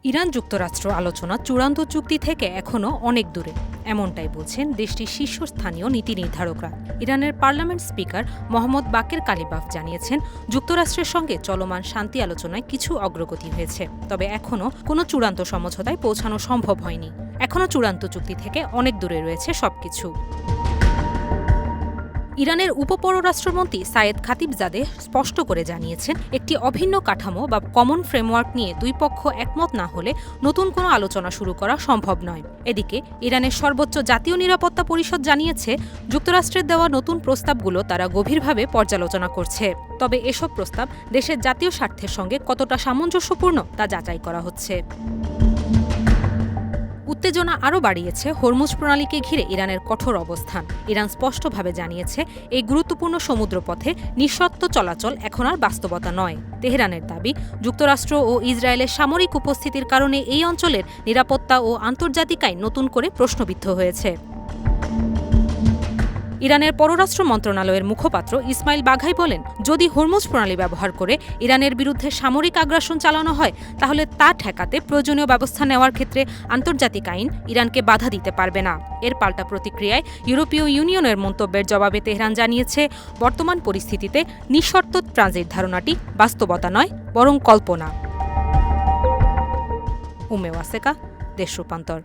Iran যুক্তরাষ্ট্র আলোচনা চূড়ান্ত চুক্তি থেকে এখনও অনেক দূরে, এমনটাই বলছেন দেশটির শীর্ষস্থানীয় নীতি নির্ধারকরা। ইরানের পার্লামেন্ট স্পিকার মোহাম্মদ বাকের কালিবাফ জানিয়েছেন, যুক্তরাষ্ট্রের সঙ্গে চলমান শান্তি আলোচনায় কিছু অগ্রগতি হয়েছে, তবে এখনও কোনো চূড়ান্ত সমঝোতায় পৌঁছানো সম্ভব হয়নি। এখনও চূড়ান্ত চুক্তি থেকে অনেক দূরে রয়েছে সবকিছু। ইরানের উপপররাষ্ট্রমন্ত্রী সায়েদ খাতিবজাদেহ স্পষ্ট করে জানিয়েছেন, একটি অভিন্ন কাঠামো বা কমন ফ্রেমওয়ার্ক নিয়ে দুই পক্ষ একমত না হলে নতুন কোনো আলোচনা শুরু করা সম্ভব নয়। এদিকে ইরানের সর্বোচ্চ জাতীয় নিরাপত্তা পরিষদ জানিয়েছে, যুক্তরাষ্ট্রের দেওয়া নতুন প্রস্তাবগুলো তারা গভীরভাবে পর্যালোচনা করছে। তবে এসব প্রস্তাব দেশের জাতীয় স্বার্থের সঙ্গে কতটা সামঞ্জস্যপূর্ণ তা যাচাই করা হচ্ছে। উত্তেজনা আরও বাড়িয়েছে হরমুজ প্রণালীকে ঘিরে ইরানের কঠোর অবস্থান। ইরান স্পষ্টভাবে জানিয়েছে, এই গুরুত্বপূর্ণ সমুদ্রপথে নিঃশর্ত চলাচল এখন আর বাস্তবতা নয়। তেহরানের দাবি, যুক্তরাষ্ট্র ও ইসরায়েলের সামরিক উপস্থিতির কারণে এই অঞ্চলের নিরাপত্তা ও আন্তর্জাতিক আইন নতুন করে প্রশ্নবিদ্ধ হয়েছে। ইরানের পররাষ্ট্র মন্ত্রণালয়ের মুখপাত্র ইসমাইল বাঘাই বলেন, যদি হরমুজ প্রণালী ব্যবহার করে ইরানের বিরুদ্ধে সামরিক আগ্রাসন চালানো হয়, তাহলে তা ঠেকাতে প্রয়োজনীয় ব্যবস্থা নেওয়ার ক্ষেত্রে আন্তর্জাতিক আইন ইরানকে বাধা দিতে পারবে না। এর পাল্টা প্রতিক্রিয়ায় ইউরোপীয় ইউনিয়নের মন্তব্যের জবাবে তেহরান জানিয়েছে, বর্তমান পরিস্থিতিতে নিঃশর্ত ট্রানজিট ধারণাটি বাস্তবতা নয়, বরং কল্পনা। উমে ওয়াসেকা, দেশ রূপান্তর।